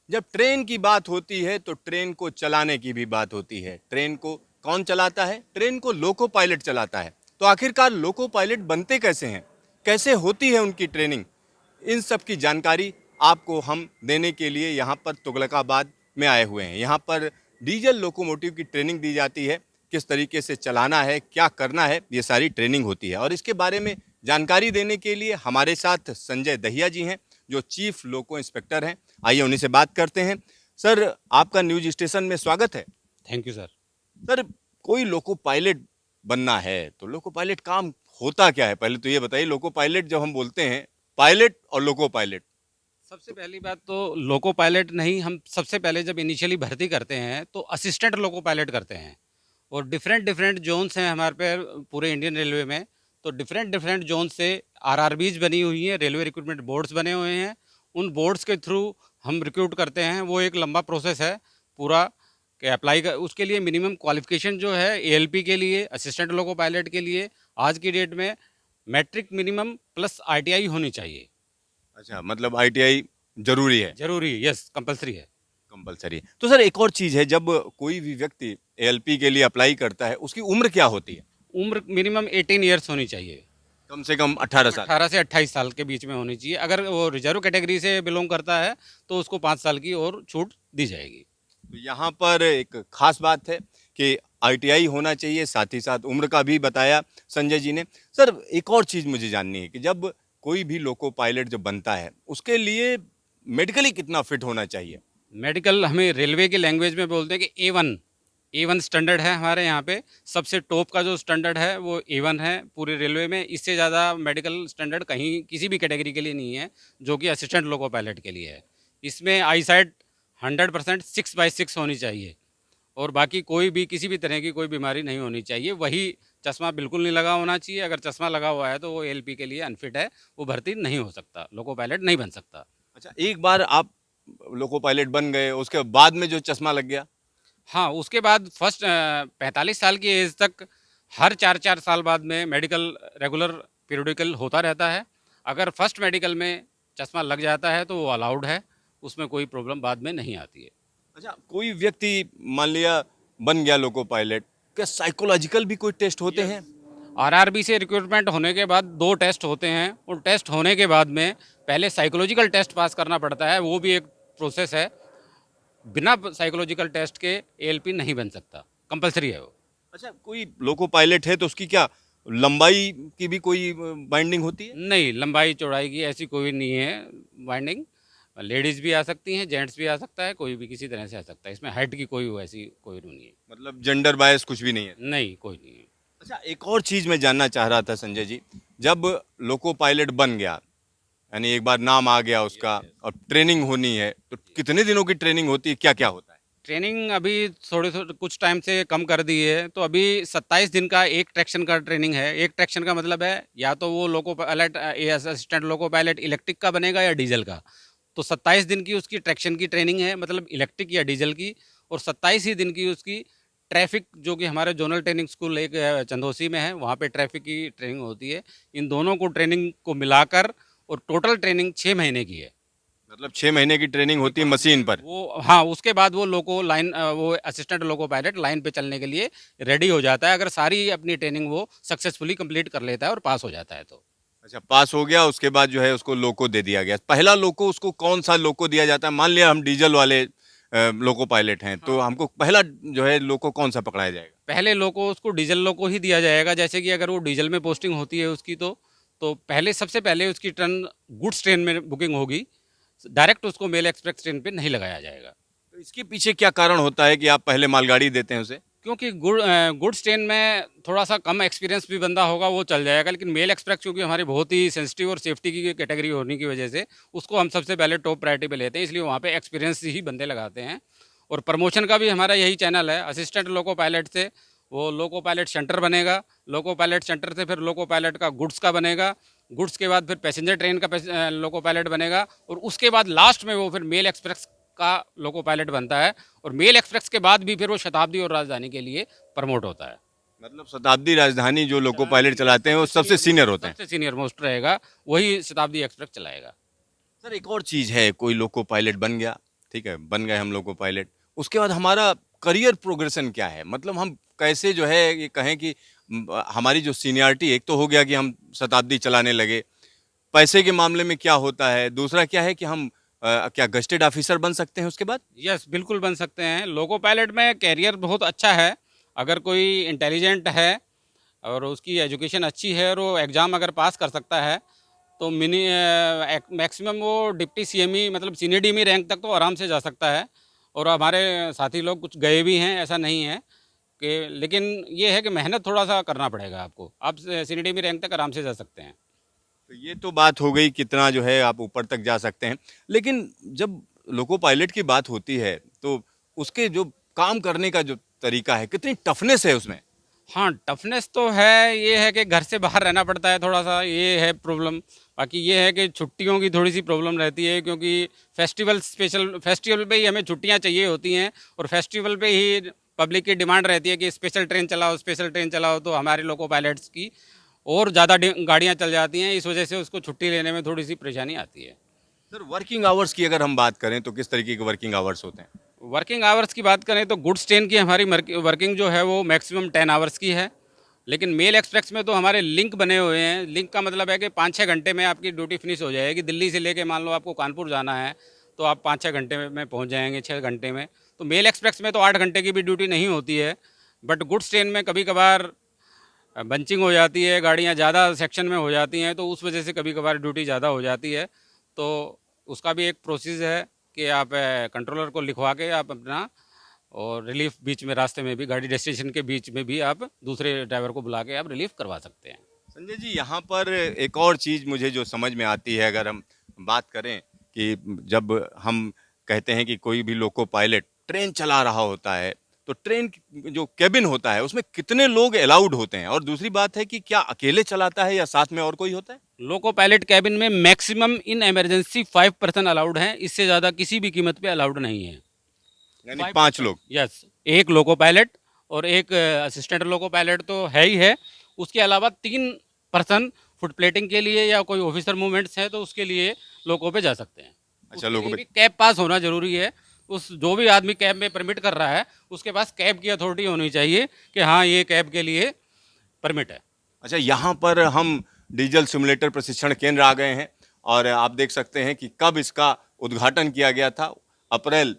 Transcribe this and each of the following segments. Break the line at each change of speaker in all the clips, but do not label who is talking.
जब ट्रेन की बात होती है तो ट्रेन को चलाने की भी बात होती है। ट्रेन को कौन चलाता है? ट्रेन को लोको पायलट चलाता है। तो आखिरकार लोको पायलट बनते कैसे हैं? कैसे होती है उनकी ट्रेनिंग? इन सब की जानकारी आपको हम देने के लिए यहाँ पर तुगलकाबाद में आए हुए हैं। यहाँ पर डीजल लोकोमोटिव की ट्रेनिंग दी जाती है। किस तरीके से चलाना है, क्या करना है, ये सारी ट्रेनिंग होती है। और इसके बारे में जानकारी देने के लिए हमारे साथ संजय दहिया जी हैं, जो चीफ लोको इंस्पेक्टर हैं। आइए उन्हीं से बात करते हैं। सर, आपका न्यूज स्टेशन में स्वागत है।
Thank you sir.
सर, कोई लोको पायलट बनना है तो लोको पायलट काम होता क्या है? पहले तो ये बताइए, लोको पायलट जब हम बोलते हैं, पायलट और लोको पायलट।
सबसे पहली बात तो लोको पायलट नहीं, हम सबसे पहले जब इनिशियली भर्ती करते हैं तो असिस्टेंट लोको पायलट करते हैं। और डिफरेंट डिफरेंट जोन्स हैं हमारे पे पूरे इंडियन रेलवे में। तो डिफरेंट डिफरेंट जोन से आरआरबीज बनी हुई हैं, रेलवे रिक्रूटमेंट बोर्ड्स बने हुए हैं। उन बोर्ड्स के थ्रू हम रिक्रूट करते हैं। वो एक लंबा प्रोसेस है पूरा कि अप्लाई कर, उसके लिए मिनिमम क्वालिफिकेशन जो है एएलपी के लिए, असिस्टेंट लोको पायलट के लिए आज की डेट में मैट्रिक मिनिमम प्लस आईटीआई होनी चाहिए।
अच्छा, मतलब आईटीआई जरूरी है?
जरूरी है, यस, कंपलसरी है।
कंपलसरी है। तो सर, एक और चीज है, जब कोई भी व्यक्ति एएलपी के लिए अप्लाई करता है, उसकी उम्र क्या होती है?
उम्र मिनिमम 18 ईयर्स होनी चाहिए।
कम से कम 18 साल।
18 से 28 साल के बीच में होनी चाहिए। अगर वो रिजर्व कैटेगरी से बिलोंग करता है तो उसको 5 साल की और छूट दी जाएगी।
तो यहाँ पर एक खास बात है कि आईटीआई होना चाहिए, साथ ही साथ उम्र का भी बताया संजय जी ने। सर, एक और चीज मुझे जाननी है कि जब कोई भी लोको पायलट जब बनता है, उसके लिए मेडिकली कितना फिट होना चाहिए?
मेडिकल हमें रेलवे की लैंग्वेज में बोलते हैं कि ए वन स्टैंडर्ड है हमारे यहाँ पे। सबसे टॉप का जो स्टैंडर्ड है वो ए1 है पूरे रेलवे में। इससे ज़्यादा मेडिकल स्टैंडर्ड कहीं किसी भी कैटेगरी के लिए नहीं है, जो कि असिस्टेंट लोको पायलट के लिए है। इसमें आई साइड 100% 6/6 होनी चाहिए। और बाकी कोई भी किसी भी तरह की कोई बीमारी नहीं होनी चाहिए। वही चश्मा बिल्कुल नहीं लगा होना चाहिए। अगर चश्मा लगा हुआ है तो वो एलपी के लिए अनफिट है, वो भर्ती नहीं हो सकता, लोको पायलट नहीं बन सकता।
अच्छा, एक बार आप लोको पायलट बन गए, उसके बाद में जो चश्मा लग गया?
हाँ, उसके बाद फर्स्ट 45 साल की एज तक हर 4-4 साल बाद में मेडिकल रेगुलर पीरियडिकल होता रहता है। अगर फर्स्ट मेडिकल में चश्मा लग जाता है तो वो अलाउड है, उसमें कोई प्रॉब्लम बाद में नहीं आती है।
अच्छा, कोई व्यक्ति मान लिया बन गया लोको पायलट, क्या साइकोलॉजिकल भी कोई टेस्ट होते हैं?
आरआरबी से रिक्रूटमेंट होने के बाद 2 टेस्ट होते हैं। उन टेस्ट होने के बाद में पहले साइकोलॉजिकल टेस्ट पास करना पड़ता है, वो भी एक प्रोसेस है। बिना साइकोलॉजिकल टेस्ट के एएलपी नहीं बन सकता, कंपलसरी है वो।
अच्छा, कोई लोको पायलट है तो उसकी क्या लंबाई की भी कोई बाइंडिंग होती है?
नहीं, लंबाई चौड़ाई की ऐसी कोई नहीं है बाइंडिंग। लेडीज़ भी आ सकती हैं, जेंट्स भी आ सकता है, कोई भी किसी तरह से आ सकता है। इसमें हाइट की कोई ऐसी कोई रूल नहीं है।
मतलब जेंडर बायस कुछ भी नहीं है?
नहीं, कोई नहीं है।
अच्छा, एक और चीज मैं जानना चाह रहा था संजय जी, जब लोको पायलट बन गया, यानी एक बार नाम आ गया उसका, और ट्रेनिंग होनी है, तो कितने दिनों की ट्रेनिंग होती है, क्या क्या होता है?
ट्रेनिंग अभी थोड़े थोड़े कुछ टाइम से कम कर दी है, तो अभी 27 दिन का एक ट्रैक्शन का ट्रेनिंग है। एक ट्रैक्शन का मतलब है या तो वो loco pilot assistant loco pilot electric का बनेगा या डीजल का। तो 27 दिन की उसकी ट्रैक्शन की ट्रेनिंग है, मतलब इलेक्ट्रिक या डीजल की। और 27 ही दिन की उसकी ट्रैफिक, जो कि हमारे जोनल ट्रेनिंग स्कूल एक चंदोसी में है, वहाँ पे ट्रैफिक की ट्रेनिंग होती है। इन दोनों को ट्रेनिंग को मिलाकर और टोटल ट्रेनिंग 6 महीने की है।
मतलब 6 महीने की ट्रेनिंग
उसके
होती है
बाद
मशीन पर?
वो, हाँ, उसके बाद वो लोको लाइन वो असिस्टेंट लोको पायलट लाइन पे चलने के लिए रेडी हो जाता है, अगर सारी अपनी ट्रेनिंग वो सक्सेसफुली कंप्लीट कर लेता है और पास हो जाता है तो।
अच्छा, पास हो गया, उसके बाद जो है उसको लोको दे दिया गया। पहला लोको उसको कौन सा लोको दिया जाता है? मान लिया हम डीजल वाले लोको पायलट हैं, तो
हाँ,
हमको पहला जो है लोको कौन सा पकड़ाया जाएगा?
पहले लोको उसको डीजल लोको ही दिया जाएगा। जैसे कि अगर वो डीजल में पोस्टिंग होती है उसकी, तो पहले सबसे पहले उसकी टर्न गुड्स ट्रेन में बुकिंग होगी। डायरेक्ट उसको मेल एक्सप्रेस ट्रेन पे नहीं लगाया जाएगा।
तो इसके पीछे क्या कारण होता है कि आप पहले मालगाड़ी देते हैं उसे?
क्योंकि गुड्स ट्रेन में थोड़ा सा कम एक्सपीरियंस भी बंदा होगा वो चल जाएगा, लेकिन मेल एक्सप्रेस क्योंकि हमारी बहुत ही सेंसिटिव और सेफ्टी की कैटेगरी होने की वजह से उसको हम सबसे पहले टॉप प्रायोरिटी पे लेते हैं, इसलिए वहाँ पे एक्सपीरियंस ही बंदे लगाते हैं। और प्रमोशन का भी हमारा यही चैनल है। असिस्टेंट लोको पायलट से वो लोको पायलट सेंटर बनेगा, लोको पायलट सेंटर से फिर लोको पायलट का गुड्स का बनेगा, गुड्स के बाद फिर पैसेंजर ट्रेन का लोको पायलट बनेगा, और उसके बाद लास्ट में वो फिर मेल एक्सप्रेस का लोको पायलट बनता है। और मेल एक्सप्रेस के बाद भी फिर वो शताब्दी और राजधानी के लिए प्रमोट होता है।
मतलब शताब्दी राजधानी जो लोको पायलट
ये
चलाते हैं वो सबसे सीनियर होते हैं?
सबसे सीनियर मोस्ट रहेगा, वही शताब्दी एक्सप्रेस चलाएगा।
सर, एक और चीज है, कोई लोको पायलट बन गया, ठीक है, बन गए हम लोको पायलट। उसके बाद हमारा करियर प्रोग्रेशन क्या है? मतलब हम कैसे जो है ये कहें कि हमारी जो सीनियरिटी, एक तो हो गया कि हम शताब्दी चलाने लगे, पैसे के मामले में क्या होता है? दूसरा क्या है कि हम क्या गस्टेड ऑफिसर बन सकते हैं उसके बाद?
यस, बिल्कुल बन सकते हैं। लोको पायलट में कैरियर बहुत अच्छा है। अगर कोई इंटेलिजेंट है और उसकी एजुकेशन अच्छी है और वो एग्ज़ाम अगर पास कर सकता है तो मैक्सिमम वो डिप्टी सीएमई मतलब सीनियर डीएमई रैंक तक तो आराम से जा सकता है। और हमारे साथी लोग कुछ गए भी हैं, ऐसा नहीं है कि, लेकिन ये है कि मेहनत थोड़ा सा करना पड़ेगा आपको। आप सीनियर डीएमई रैंक तक आराम से जा सकते हैं।
तो ये तो बात हो गई कितना जो है आप ऊपर तक जा सकते हैं। लेकिन जब लोको पायलट की बात होती है तो उसके जो काम करने का जो तरीका है, कितनी टफनेस है उसमें?
हाँ, टफनेस तो है। ये है कि घर से बाहर रहना पड़ता है थोड़ा सा, ये है प्रॉब्लम। बाकी ये है कि छुट्टियों की थोड़ी सी प्रॉब्लम रहती है, क्योंकि स्पेशल फेस्टिवल पे ही हमें छुट्टियां चाहिए होती हैं और फेस्टिवल पे ही पब्लिक की डिमांड रहती है कि स्पेशल ट्रेन चलाओ, स्पेशल ट्रेन चलाओ। तो हमारे लोको पायलट्स की और ज़्यादा गाड़ियाँ चल जाती हैं, इस वजह से उसको छुट्टी लेने में थोड़ी सी परेशानी आती है।
सर, वर्किंग आवर्स की अगर हम बात करें तो किस तरीके के वर्किंग आवर्स होते हैं?
वर्किंग आवर्स की बात करें तो गुड्स ट्रेन की हमारी वर्किंग जो है वो मैक्सिमम 10 आवर्स की है। लेकिन मेल एक्सप्रेस में तो हमारे लिंक बने हुए हैं। लिंक का मतलब है कि 5-6 घंटे में आपकी ड्यूटी फिनिश हो जाएगी। दिल्ली से लेके मान लो आपको कानपुर जाना है तो आप 5-6 घंटे में पहुंच जाएंगे, 6 घंटे में। तो मेल एक्सप्रेस में तो 8 घंटे की भी ड्यूटी नहीं होती है। बट गुड्स ट्रेन में कभी कभार बंचिंग हो जाती है, गाड़ियाँ ज़्यादा सेक्शन में हो जाती हैं, तो उस वजह से कभी कभार ड्यूटी ज़्यादा हो जाती है। तो उसका भी एक प्रोसेस है कि आप कंट्रोलर को लिखवा के आप अपना, और रिलीफ बीच में रास्ते में भी, गाड़ी डेस्टिनेशन के बीच में भी आप दूसरे ड्राइवर को बुला के आप रिलीफ करवा सकते हैं।
संजय जी, यहाँ पर एक और चीज़ मुझे जो समझ में आती है, अगर हम बात करें कि जब हम कहते हैं कि कोई भी लोको पायलट ट्रेन चला रहा होता है, तो ट्रेन जो केबिन होता है उसमें कितने लोग अलाउड होते हैं? और दूसरी बात है कि क्या अकेले चलाता है या साथ में और कोई होता है?
लोको पायलट कैबिन में maximum in emergency 5 person allowed हैं, इससे ज़्यादा किसी भी कीमत पे अलाउड नहीं है।
यानी 5 लोग।
यस, एक लोको पायलट और एक असिस्टेंट लोको पायलट तो है ही है। उसके अलावा 3 पर्सन फुट प्लेटिंग के लिए या कोई ऑफिसर मूवमेंट्स हैं तो उसके लिए लोको पे जा सकते हैं।
अच्छा,
उसके
लोगों
लिए
पे।
भी कैब पास होना जरूरी है। उस जो भी आदमी कैब में परमिट कर रहा है उसके पास कैब की अथॉरिटी होनी चाहिए कि हाँ ये कैब के लिए परमिट है।
अच्छा, यहाँ पर हम डीजल सिमुलेटर प्रशिक्षण केंद्र आ गए हैं और आप देख सकते हैं कि कब इसका उद्घाटन किया गया था। अप्रैल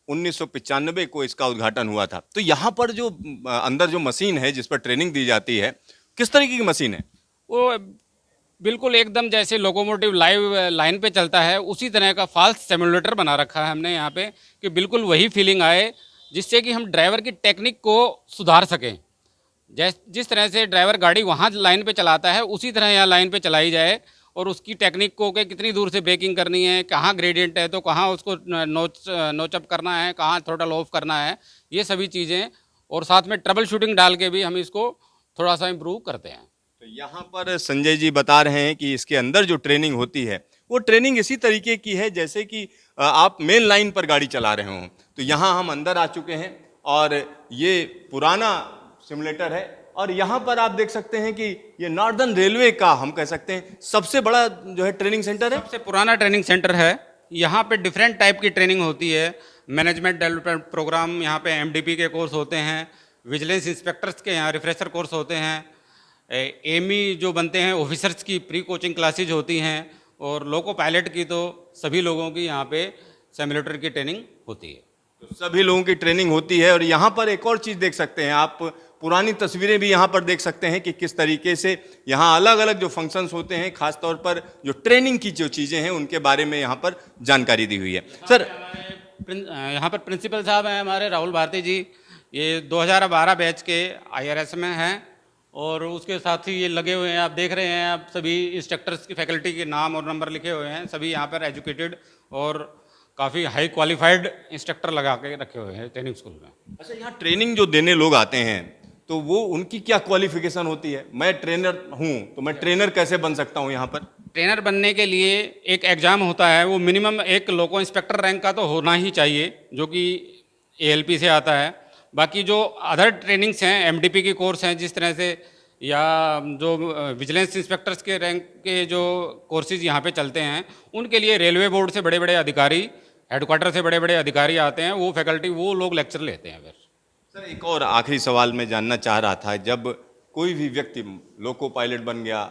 1995 को इसका उद्घाटन हुआ था। तो यहाँ पर जो अंदर जो मशीन है जिस पर ट्रेनिंग दी जाती है, किस तरीके की मशीन है?
वो बिल्कुल एकदम जैसे लोकोमोटिव लाइव लाइन पे चलता है उसी तरह का फाल्स सिमुलेटर बना रखा है हमने यहाँ पे, कि बिल्कुल वही फीलिंग आए, जिससे कि हम ड्राइवर की टेक्निक को सुधार सकें। जिस तरह से ड्राइवर गाड़ी वहाँ लाइन पे चलाता है उसी तरह यहाँ लाइन पे चलाई जाए, और उसकी टेक्निक को कि कितनी दूर से ब्रेकिंग करनी है, कहाँ ग्रेडियंट है तो कहाँ उसको नोचअप करना है, कहाँ थ्रोटल ऑफ करना है, ये सभी चीज़ें। और साथ में ट्रबल शूटिंग डाल के भी हम इसको थोड़ा सा इम्प्रूव करते हैं।
तो यहाँ पर संजय जी बता रहे हैं कि इसके अंदर जो ट्रेनिंग होती है वो ट्रेनिंग इसी तरीके की है जैसे कि आप मेन लाइन पर गाड़ी चला रहे हों। तो यहाँ हम अंदर आ चुके हैं और ये पुराना सिमुलेटर है और यहाँ पर आप देख सकते हैं कि ये नॉर्दर्न रेलवे का हम कह सकते हैं सबसे बड़ा जो है ट्रेनिंग सेंटर है।
सबसे पुराना ट्रेनिंग सेंटर है। यहाँ पे डिफरेंट टाइप की ट्रेनिंग होती है। मैनेजमेंट डेवलपमेंट प्रोग्राम, यहाँ पे एमडीपी के कोर्स होते हैं, विजिलेंस इंस्पेक्टर्स के यहाँ रिफ्रेशर कोर्स होते हैं, एमी जो बनते हैं ऑफिसर्स की प्री कोचिंग क्लासेज होती हैं, और लोको पायलट की तो सभी लोगों की यहाँ पे सिमुलेटर की ट्रेनिंग होती है।
तो सभी लोगों की ट्रेनिंग होती है और यहाँ पर एक और चीज़ देख सकते हैं आप, पुरानी तस्वीरें भी यहाँ पर देख सकते हैं कि किस तरीके से यहाँ अलग अलग जो फंक्शंस होते हैं, खास तौर पर जो ट्रेनिंग की जो चीज़ें हैं उनके बारे में यहाँ पर जानकारी दी हुई है। सर,
यहाँ पर प्रिंसिपल साहब हैं हमारे राहुल भारती जी, ये 2012 बैच के आईआरएस में हैं, और उसके साथ ही ये लगे हुए हैं, आप देख रहे हैं, आप सभी इंस्ट्रक्टर्स की फैकल्टी के नाम और नंबर लिखे हुए हैं। सभी यहाँ पर एजुकेटेड और काफ़ी हाई क्वालिफाइड इंस्ट्रक्टर लगा के रखे हुए हैं ट्रेनिंग स्कूल में।
अच्छा, यहाँ ट्रेनिंग जो देने लोग आते हैं तो वो उनकी क्या क्वालिफिकेशन होती है? मैं ट्रेनर हूँ तो मैं ट्रेनर कैसे बन सकता हूँ यहाँ पर?
ट्रेनर बनने के लिए एक एग्ज़ाम होता है, वो मिनिमम एक लोको इंस्पेक्टर रैंक का तो होना ही चाहिए, जो कि एएलपी से आता है। बाकी जो अदर ट्रेनिंग्स हैं, एमडीपी के कोर्स हैं जिस तरह से, या जो विजिलेंस इंस्पेक्टर्स के रैंक के जो कोर्सेज यहाँ पे चलते हैं, उनके लिए रेलवे बोर्ड से बड़े बड़े अधिकारी, हेडक्वार्टर से बड़े बड़े अधिकारी आते हैं, वो फैकल्टी वो लोग लेक्चर लेते हैं फिर।
सर एक और आखिरी सवाल मैं जानना चाह रहा था, जब कोई भी व्यक्ति लोको पायलट बन गया,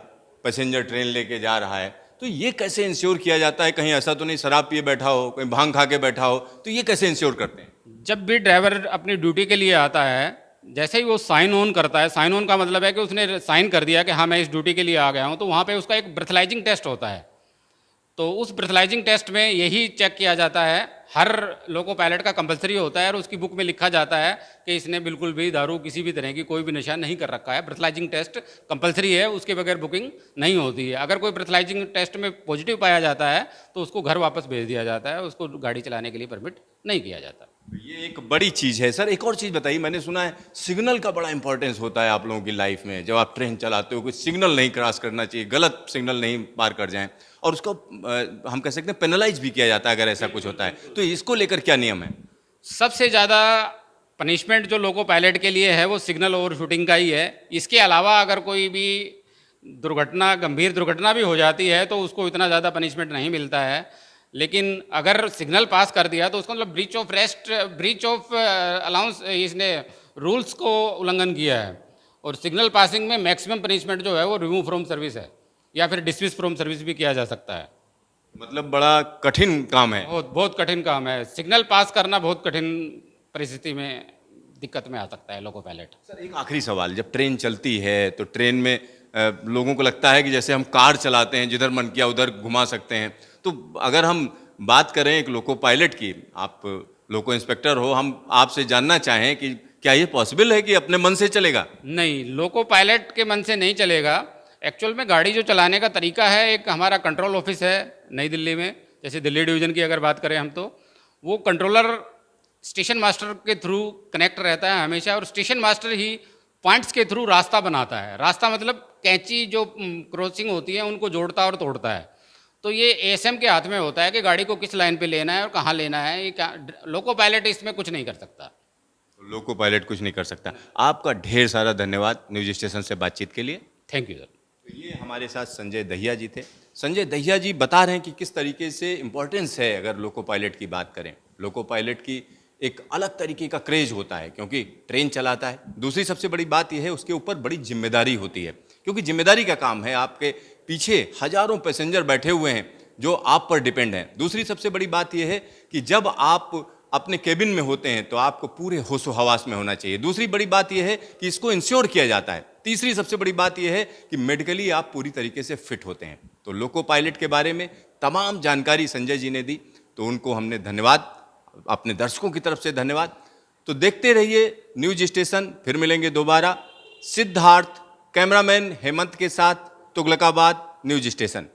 पैसेंजर ट्रेन लेके जा रहा है, तो ये कैसे इंश्योर किया जाता है, कहीं ऐसा तो नहीं शराब पिए बैठा हो, कहीं भांग खा के बैठा हो, तो ये कैसे इंश्योर करते हैं?
जब भी ड्राइवर अपनी ड्यूटी के लिए आता है, जैसे ही वो साइन ऑन करता है, साइन ऑन का मतलब है कि उसने साइन कर दिया कि हाँ मैं इस ड्यूटी के लिए आ गया हूँ, तो वहाँ पे उसका एक ब्रेथलाइजिंग टेस्ट होता है। तो उस ब्रेथलाइजिंग टेस्ट में यही चेक किया जाता है, हर लोको पायलट का कंपलसरी होता है और उसकी बुक में लिखा जाता है कि इसने बिल्कुल भी दारू किसी भी तरह की कोई भी नशा नहीं कर रखा है। ब्रेथलाइजिंग टेस्ट कंपलसरी है, उसके बगैर बुकिंग नहीं होती है। अगर कोई ब्रेथलाइजिंग टेस्ट में पॉजिटिव पाया जाता है तो उसको घर वापस भेज दिया जाता है, उसको गाड़ी चलाने के लिए परमिट नहीं किया जाता।
ये एक बड़ी चीज है। सर एक और चीज बताइए, मैंने सुना है सिग्नल का बड़ा इंपॉर्टेंस होता है आप लोगों की लाइफ में, जब आप ट्रेन चलाते हो कोई सिग्नल नहीं क्रॉस करना चाहिए, गलत सिग्नल नहीं पार कर जाएं, और उसको हम कह सकते हैं पेनलाइज भी किया जाता है अगर ऐसा कुछ होता है, तो इसको लेकर क्या नियम है?
सबसे ज़्यादा पनिशमेंट जो लोको पायलट के लिए है वो सिग्नल ओवर शूटिंग का ही है। इसके अलावा अगर कोई भी दुर्घटना, गंभीर दुर्घटना भी हो जाती है तो उसको इतना ज़्यादा पनिशमेंट नहीं मिलता है। लेकिन अगर सिग्नल पास कर दिया तो उसका मतलब breach of rest, breach of allowance, इसने रूल्स को उल्लंघन किया है। और सिग्नल पासिंग में मैक्सिमम पनिशमेंट जो है वो रिमूव फ्रॉम सर्विस है, या फिर डिसमिस फ्रॉम सर्विस भी किया जा सकता है।
मतलब बड़ा कठिन काम है।
बहुत बहुत कठिन काम है, सिग्नल पास करना बहुत कठिन परिस्थिति में दिक्कत में आ सकता है लोको पायलट।
सर एक आखिरी सवाल, जब ट्रेन चलती है तो ट्रेन में लोगों को लगता है कि जैसे हम कार चलाते हैं, जिधर मन किया उधर घुमा सकते हैं, तो अगर हम बात करें एक लोको पायलट की, आप लोको इंस्पेक्टर हो, हम आपसे जानना चाहें कि क्या ये पॉसिबल है कि अपने मन से चलेगा?
नहीं, लोको पायलट के मन से नहीं चलेगा। एक्चुअल में गाड़ी जो चलाने का तरीका है, एक हमारा कंट्रोल ऑफिस है नई दिल्ली में, जैसे दिल्ली डिवीज़न की अगर बात करें हम, तो वो कंट्रोलर स्टेशन मास्टर के थ्रू कनेक्ट रहता है हमेशा, और स्टेशन मास्टर ही पॉइंट्स के थ्रू रास्ता बनाता है। रास्ता मतलब कैंची जो क्रॉसिंग होती है उनको जोड़ता और तोड़ता है। तो ये एएसएम के हाथ में होता है कि गाड़ी को किस लाइन पे लेना है और कहाँ लेना है। ये क्या, लोको पायलट इसमें कुछ नहीं कर सकता।
लोको पायलट कुछ नहीं कर सकता। आपका ढेर सारा धन्यवाद न्यूज स्टेशन से बातचीत के लिए।
Thank you sir.
तो ये हमारे साथ संजय दहिया जी थे। संजय दहिया जी बता रहे हैं कि किस तरीके से इम्पोर्टेंस है अगर लोको पायलट की बात करें। लोको पायलट की एक अलग तरीके का क्रेज होता है क्योंकि ट्रेन चलाता है। दूसरी सबसे बड़ी बात यह है उसके ऊपर बड़ी जिम्मेदारी होती है, क्योंकि जिम्मेदारी का काम है, आपके पीछे हजारों पैसेंजर बैठे हुए हैं जो आप पर डिपेंड हैं। दूसरी सबसे बड़ी बात यह है कि जब आप अपने केबिन में होते हैं तो आपको पूरे होशो हवास में होना चाहिए। दूसरी बड़ी बात यह है कि इसको इंश्योर किया जाता है। तीसरी सबसे बड़ी बात यह है कि मेडिकली आप पूरी तरीके से फिट होते हैं। तो लोको पायलट के बारे में तमाम जानकारी संजय जी ने दी, तो उनको हमने धन्यवाद, अपने दर्शकों की तरफ से धन्यवाद। तो देखते रहिए न्यूज स्टेशन, फिर मिलेंगे दोबारा। सिद्धार्थ कैमरामैन हेमंत के साथ, तुगलकाबाद न्यूज स्टेशन।